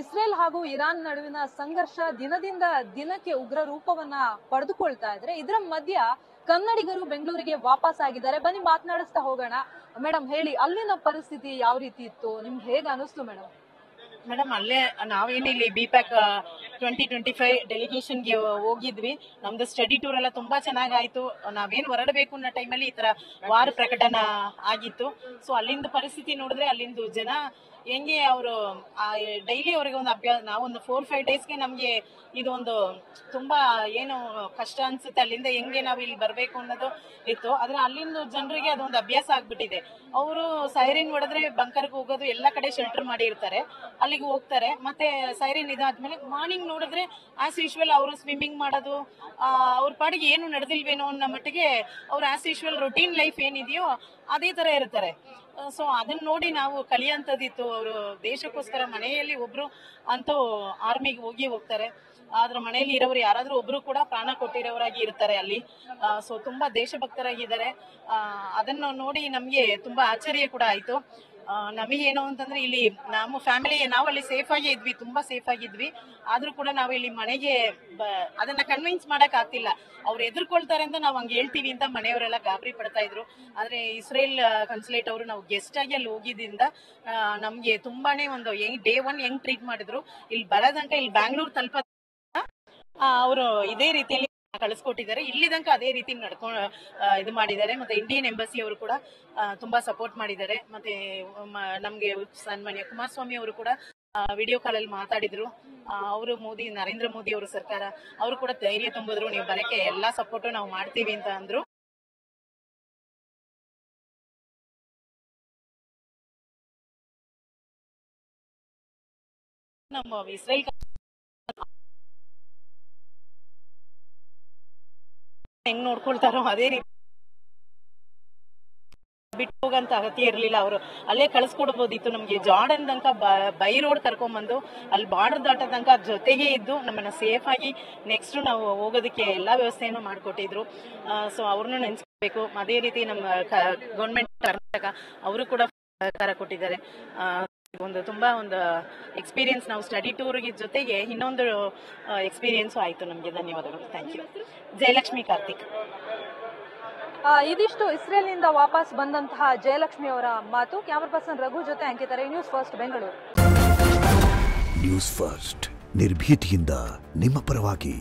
Israel ಹಾಗೂ Iran ನಡುವಿನ ಸಂಘರ್ಷ ದಿನದಿಂದ ದಿನಕ್ಕೆ ಉಗ್ರ ರೂಪವನ್ನ ಪಡೆದುಕೊಳ್ತಾ ಇದ್ರೆ ಇದರ ಮಧ್ಯ ಕನ್ನಡಿಗರು ಬೆಂಗಳೂರಿಗೆ ವಾಪಸ್ ಆಗಿದ್ದಾರೆ. ಬನ್ನಿ ಮಾತನಾಡಿಸ್ತಾ ಹೋಗೋಣ. ಮೇಡಮ್ ಹೇಳಿ, ಅಲ್ಲಿನ ಪರಿಸ್ಥಿತಿ ಯಾವ ರೀತಿ ಇತ್ತು, ನಿಮ್ಗೆ ಹೇಗೆ ಅನಿಸ್ತು ಮೇಡಮ್? ಮೇಡಮ್, ಅಲ್ಲೇ ನಾವೇನಿಲ್ಲಿ BPAC 2025 ಡೆಲಿಗೇಷನ್ಗೆ ಹೋಗಿದ್ವಿ. ನಮ್ದು ಸ್ಟಡಿ ಟೂರ್ ಎಲ್ಲ ತುಂಬಾ ಚೆನ್ನಾಗಾಯ್ತು. ನಾವೇನ್ ಹೊರಡಬೇಕು ಅನ್ನೋ ಟೈಮಲ್ಲಿ ಈ ತರ ವಾರ ಪ್ರಕಟಣ ಆಗಿತ್ತು. ಸೊ ಅಲ್ಲಿಂದ ಪರಿಸ್ಥಿತಿ ನೋಡಿದ್ರೆ ಅಲ್ಲಿಂದ ಜನ ಹೆಂಗೆ ಅವರು ಡೈಲಿ ಅವ್ರಿಗೆ ಒಂದು ಅಭ್ಯಾಸ, ನಾವೊಂದು 4-5 ಡೇಸ್ಗೆ ನಮ್ಗೆ ಇದೊಂದು ತುಂಬಾ ಏನು ಕಷ್ಟ ಅನ್ಸುತ್ತೆ. ಅಲ್ಲಿಂದ ಹೆಂಗೆ ನಾವು ಇಲ್ಲಿ ಬರ್ಬೇಕು ಅನ್ನೋದು ಇತ್ತು. ಆದ್ರೆ ಅಲ್ಲಿಂದ ಜನರಿಗೆ ಅದೊಂದು ಅಭ್ಯಾಸ ಆಗ್ಬಿಟ್ಟಿದೆ. ಅವರು ಸೈರಿನ್ ಹೊಡೆದ್ರೆ ಬಂಕರ್ಗೆ ಹೋಗೋದು, ಎಲ್ಲ ಕಡೆ ಶೆಲ್ಟರ್ ಮಾಡಿ ಇರ್ತಾರೆ, ಅಲ್ಲಿಗೆ ಹೋಗ್ತಾರೆ. ಮತ್ತೆ ಸೈರಿನ್ ಇದಾದ್ಮೇಲೆ ಮಾರ್ನಿಂಗ್ ನೋಡಿದ್ರೆ ಆಸ್ ಯೂಶುವಲ್ ಅವರು ಸ್ವಿಮ್ಮಿಂಗ್ ಮಾಡೋದು, ಅವ್ರ ಪಾಡಿಗೆ ಏನು ನಡೆದಿಲ್ವೇನೋ ಅನ್ನೋ ಮಟ್ಟಿಗೆ ಅವ್ರ ಆಸ್ ಯೂಶುವಲ್ ರೊಟೀನ್ ಲೈಫ್ ಏನಿದೆಯೋ ಅದೇ ತರ ಇರ್ತಾರೆ. ಸೊ ಅದನ್ನ ನೋಡಿ ನಾವು ಕಲಿಯಂತದಿತ್ತು. ಅವರು ದೇಶಕ್ಕೋಸ್ಕರ ಮನೆಯಲ್ಲಿ ಒಬ್ರು ಅಂತೂ ಆರ್ಮಿಗೆ ಹೋಗ್ತಾರೆ, ಆದ್ರ ಮನೆಯಲ್ಲಿ ಇರೋರು ಯಾರಾದ್ರೂ ಒಬ್ರು ಕೂಡ ಪ್ರಾಣ ಕೊಟ್ಟಿರೋರಾಗಿ ಇರ್ತಾರೆ ಅಲ್ಲಿ. ಸೊ ತುಂಬಾ ದೇಶಭಕ್ತರಾಗಿದ್ದಾರೆ. ಅದನ್ನ ನೋಡಿ ನಮ್ಗೆ ತುಂಬಾ ಆಶ್ಚರ್ಯ ಕೂಡ ಆಯ್ತು. ನಮಗೇನು ಅಂತಂದ್ರೆ ಇಲ್ಲಿ ನಮ್ಮ ಫ್ಯಾಮಿಲಿ ನಾವು ಅಲ್ಲಿ ಸೇಫ್ ಆಗಿ ಇದ್ವಿ, ತುಂಬಾ ಸೇಫ್ ಆಗಿದ್ವಿ. ಆದ್ರೂ ಕೂಡ ನಾವು ಇಲ್ಲಿ ಮನೆಗೆ ಅದನ್ನ ಕನ್ವಿನ್ಸ್ ಮಾಡಕ್ ಆಗ್ತಿಲ್ಲ. ಅವ್ರು ಎದುರ್ಕೊಳ್ತಾರೆ ಅಂತ ನಾವ್ ಹಂಗೆ ಹೇಳ್ತೀವಿ ಅಂತ ಮನೆಯವರೆಲ್ಲ ಗಾಬರಿ ಪಡ್ತಾ ಇದ್ರು. ಆದ್ರೆ ಇಸ್ರೇಲ್ ಕನ್ಸುಲೇಟ್ ಅವರು ನಾವು ಗೆಸ್ಟ್ ಆಗಿ ಅಲ್ಲಿ ಹೋಗಿದ್ರಿಂದ ನಮ್ಗೆ ತುಂಬಾನೇ ಒಂದು ಡೇ 1 ಹೆಂಗ್ ಟ್ರೀಟ್ ಮಾಡಿದ್ರು, ಇಲ್ಲಿ ಬರೋದಂಕ ಇಲ್ಲಿ ಬ್ಯಾಂಗ್ಳೂರ್ ತಲುಪ ಅವರು ಇದೇ ರೀತಿಯಲ್ಲಿ ಕಳಿಸ್ಕೊಟ್ಟಿದ್ದಾರೆ. ಇಲ್ಲಿ ತನಕ ಅದೇ ರೀತಿ ನಡ್ಕೊಂಡು ಇದು ಮಾಡಿದ್ದಾರೆ. ಮತ್ತೆ ಇಂಡಿಯನ್ ಎಂಬಸಿ ಅವರು ಕೂಡ ತುಂಬಾ ಸಪೋರ್ಟ್ ಮಾಡಿದ್ದಾರೆ. ಮತ್ತೆ ನಮ್ಗೆ ಸನ್ಮಾನ್ಯ ಕುಮಾರಸ್ವಾಮಿ ಅವರು ಕೂಡ ವಿಡಿಯೋ ಕಾಲ್ ಅಲ್ಲಿ ಮಾತಾಡಿದ್ರು. ಅವರು ನರೇಂದ್ರ ಮೋದಿ ಅವರು ಸರ್ಕಾರ ಅವರು ಕೂಡ ಧೈರ್ಯ ತುಂಬಿದ್ರು, ನೀವು ಬರಕ್ಕೆ ಎಲ್ಲಾ ಸಪೋರ್ಟ್ ನಾವು ಮಾಡ್ತೀವಿ ಅಂತ ಅಂದ್ರು. ನಮ್ಮ ಇಸ್ರೇಲ್ ಹೆಂಗ್ ನೋಡ್ಕೊಳ್ತಾರೋ ಅದೇ ರೀತಿ ಬಿಟ್ಟು ಹೋಗಂತ ಅಗತ್ಯ ಇರ್ಲಿಲ್ಲ. ಅವರು ಅಲ್ಲೇ ಕಳ್ಸ್ಕೊಡ್ಬೋದಿತ್ತು. ನಮ್ಗೆ ಜಾರ್ಡನ್ ತನಕ ಬೈ ರೋಡ್ ಕರ್ಕೊಂಡ್ಬಂದು ಅಲ್ಲಿ ಬಾರ್ಡರ್ ದಾಟೋ ತನಕ ಜೊತೆಗೆ ಇದ್ದು ನಮ್ಮನ್ನ ಸೇಫ್ ಆಗಿ ನೆಕ್ಸ್ಟ್ ನಾವು ಹೋಗೋದಕ್ಕೆ ಎಲ್ಲಾ ವ್ಯವಸ್ಥೆಯನ್ನು ಮಾಡ್ಕೊಟ್ಟಿದ್ರು. ಸೊ ಅವ್ರನ್ನು ನೆನ್ಸ್ಕೋಬೇಕು. ಅದೇ ರೀತಿ ನಮ್ಮ ಗವರ್ಮೆಂಟ್ ಕರ್ನಾಟಕ ಅವರು ಕೂಡ ಸಹಕಾರ ಕೊಟ್ಟಿದ್ದಾರೆ. ಒಂದು ತುಂಬಾ ಒಂದು ಎಕ್ಸ್ಪೀರಿಯನ್ಸ್, ನಾವು ಸ್ಟಡಿ ಟೂರ್ಗೆ ಜೊತೆಗೆ ಇನ್ನೊಂದು ಎಕ್ಸ್ಪೀರಿಯನ್ಸ್ ಆಯ್ತು ನಮ್ಗೆ. ಧನ್ಯವಾದಗಳು. Thank you. ಜಯಲಕ್ಷ್ಮಿ ಕಾರ್ತಿಕ್. ಇದಿಷ್ಟು ಇಸ್ರೇಲ್ನಿಂದ ವಾಪಸ್ ಬಂದಂತಹ ಜಯಲಕ್ಷ್ಮಿ ಅವರ ಮಾತು. ಕ್ಯಾಮರಾ ಪರ್ಸನ್ ರಘು ಜೊತೆ ಅಂಕಿತಾರೆ, news first Bengaluru. News first ನಿರ್ಭೀತಿಯಿಂದ ನಿಮ್ಮ ಪರವಾಗಿ.